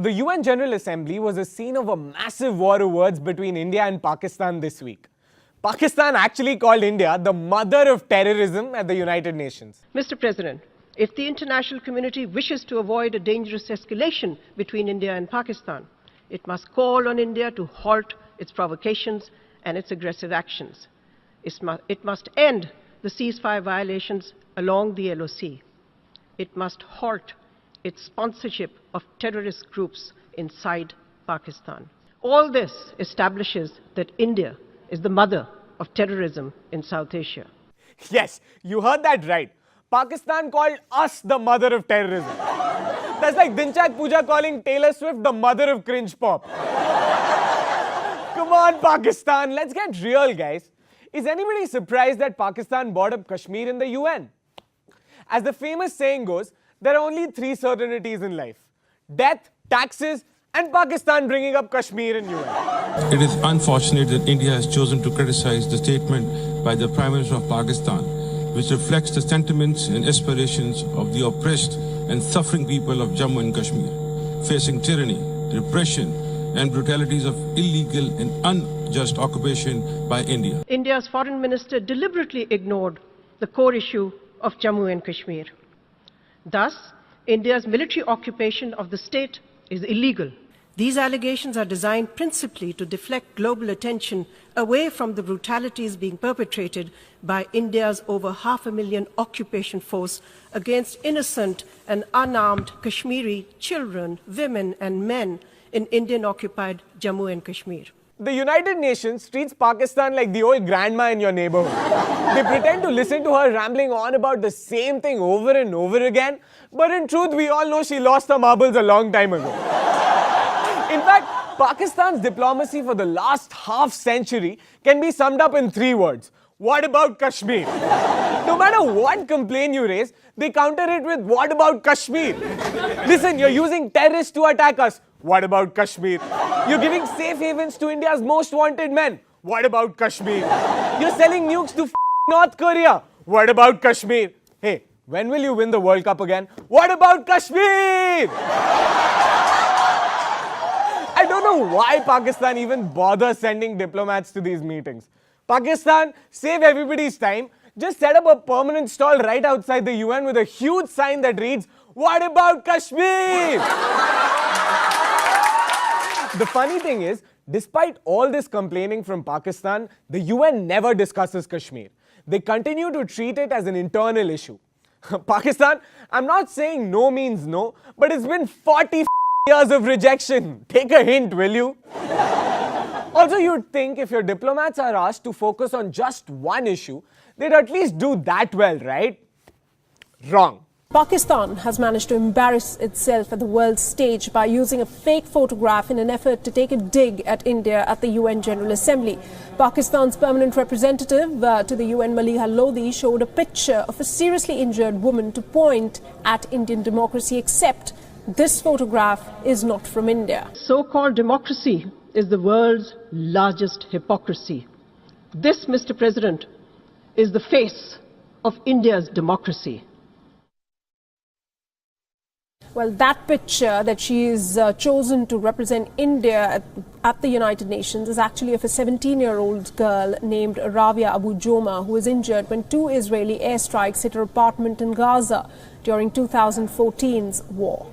the UN General Assembly was a scene of a massive war of words between India and Pakistan this week. Pakistan actually called India the mother of terrorism at the United Nations. Mr. President, if the international community wishes to avoid a dangerous escalation between India and Pakistan, it must call on India to halt its provocations and its aggressive actions. It must end the ceasefire violations along the LOC. It must halt its sponsorship of terrorist groups inside Pakistan. All this establishes that India is the mother of terrorism in South Asia. Yes, you heard that right. Pakistan called us the mother of terrorism. That's like Dinchak Pooja calling Taylor Swift the mother of cringe pop. Come on, Pakistan, let's get real, guys. Is anybody surprised that Pakistan brought up Kashmir in the UN? As the famous saying goes, there are only three certainties in life: death, taxes, and Pakistan bringing up Kashmir in UN. It is unfortunate that India has chosen to criticize the statement by the Prime Minister of Pakistan, which reflects the sentiments and aspirations of the oppressed and suffering people of Jammu and Kashmir, facing tyranny, repression, and brutalities of illegal and unjust occupation by India. India's foreign minister deliberately ignored the core issue of Jammu and Kashmir. Thus, India's military occupation of the state is illegal. These allegations are designed principally to deflect global attention away from the brutalities being perpetrated by India's over 500,000 occupation force against innocent and unarmed Kashmiri children, women and men in Indian-occupied Jammu and Kashmir. The United Nations treats Pakistan like the old grandma in your neighborhood. They pretend to listen to her rambling on about the same thing over and over again, but in truth, we all know she lost her marbles a long time ago. In fact, Pakistan's diplomacy for the last half-century can be summed up in three words. What about Kashmir? No matter what complaint you raise, they counter it with, what about Kashmir? Listen, you're using terrorists to attack us. What about Kashmir? You're giving safe havens to India's most wanted men. What about Kashmir? You're selling nukes to North Korea. What about Kashmir? Hey, when will you win the World Cup again? What about Kashmir? I don't know why Pakistan even bothers sending diplomats to these meetings. Pakistan, save everybody's time. Just set up a permanent stall right outside the UN with a huge sign that reads, what about Kashmir? The funny thing is, despite all this complaining from Pakistan, the UN never discusses Kashmir. They continue to treat it as an internal issue. Pakistan, I'm not saying no means no, but it's been 40 years of rejection. Take a hint, will you? Also, you'd think if your diplomats are asked to focus on just one issue, they'd at least do that well, right? Wrong. Pakistan has managed to embarrass itself at the world stage by using a fake photograph in an effort to take a dig at India at the UN General Assembly. Pakistan's permanent representative to the UN, Maliha Lodhi, showed a picture of a seriously injured woman to point at Indian democracy, except this photograph is not from India. So-called democracy is the world's largest hypocrisy. This, Mr. President, is the face of India's democracy. Well, that picture that she is chosen to represent India at the United Nations is actually of a 17-year-old girl named Rabia Abu Joma, who was injured when two Israeli airstrikes hit her apartment in Gaza during 2014's war.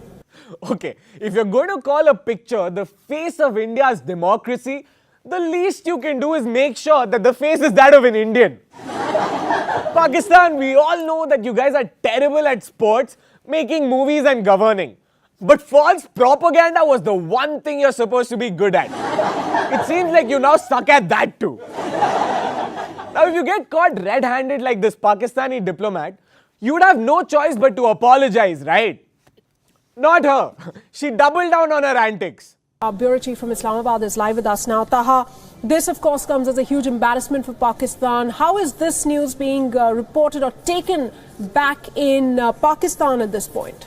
Okay, if you're going to call a picture the face of India's democracy, the least you can do is make sure that the face is that of an Indian. Pakistan, we all know that you guys are terrible at sports, making movies and governing. But false propaganda was the one thing you're supposed to be good at. It seems like you now suck at that too. Now, if you get caught red-handed like this Pakistani diplomat, you would have no choice but to apologize, right? Not her. She doubled down on her antics. Our bureau chief from Islamabad is live with us now. Taha, this of course comes as a huge embarrassment for Pakistan. How is this news being reported or taken back in Pakistan at this point?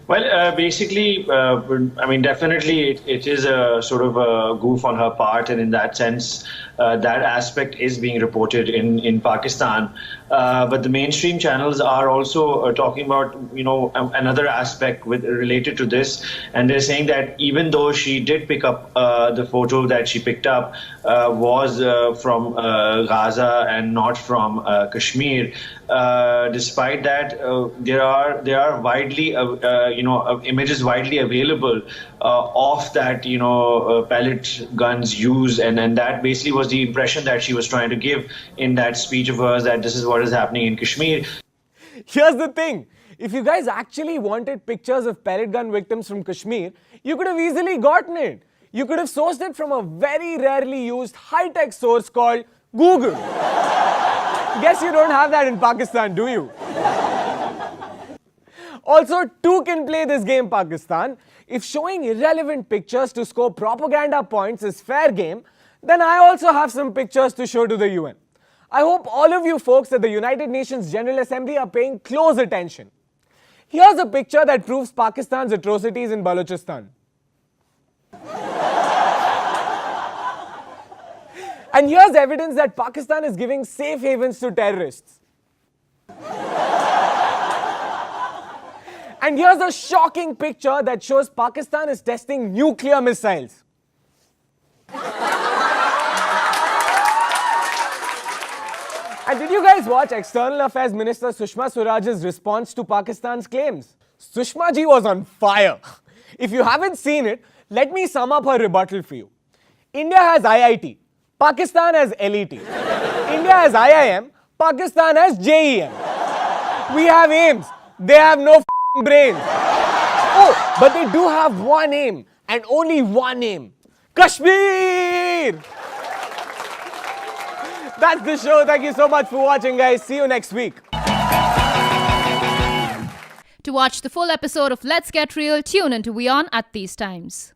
Well, basically, I mean, definitely it is a sort of a goof on her part, and in that sense, that aspect is being reported in Pakistan. But the mainstream channels are also talking about, another aspect related to this, and they're saying that even though she did pick up the photo that she picked up was from Gaza and not from Kashmir. Despite that, there are widely images widely available of that pellet guns used, and that basically was the impression that she was trying to give in that speech of hers, that this is what is happening in Kashmir. Here's the thing. If you guys actually wanted pictures of pellet gun victims from Kashmir, you could have easily gotten it. You could have sourced it from a very rarely used high-tech source called Google. Guess you don't have that in Pakistan, do you? Also, two can play this game, Pakistan. If showing irrelevant pictures to score propaganda points is fair game, then I also have some pictures to show to the UN. I hope all of you folks at the United Nations General Assembly are paying close attention. Here's a picture that proves Pakistan's atrocities in Balochistan. And here's evidence that Pakistan is giving safe havens to terrorists. And here's a shocking picture that shows Pakistan is testing nuclear missiles. And did you guys watch External Affairs Minister Sushma Swaraj's response to Pakistan's claims? Sushma ji was on fire. If you haven't seen it, let me sum up her rebuttal for you. India has IIT. Pakistan has LET. India has IIM. Pakistan has JEM. We have aims. They have no brains. Oh, but they do have one aim, and only one aim. Kashmir! That's the show. Thank you so much for watching, guys. See you next week. To watch the full episode of Let's Get Real, tune into WION at these times.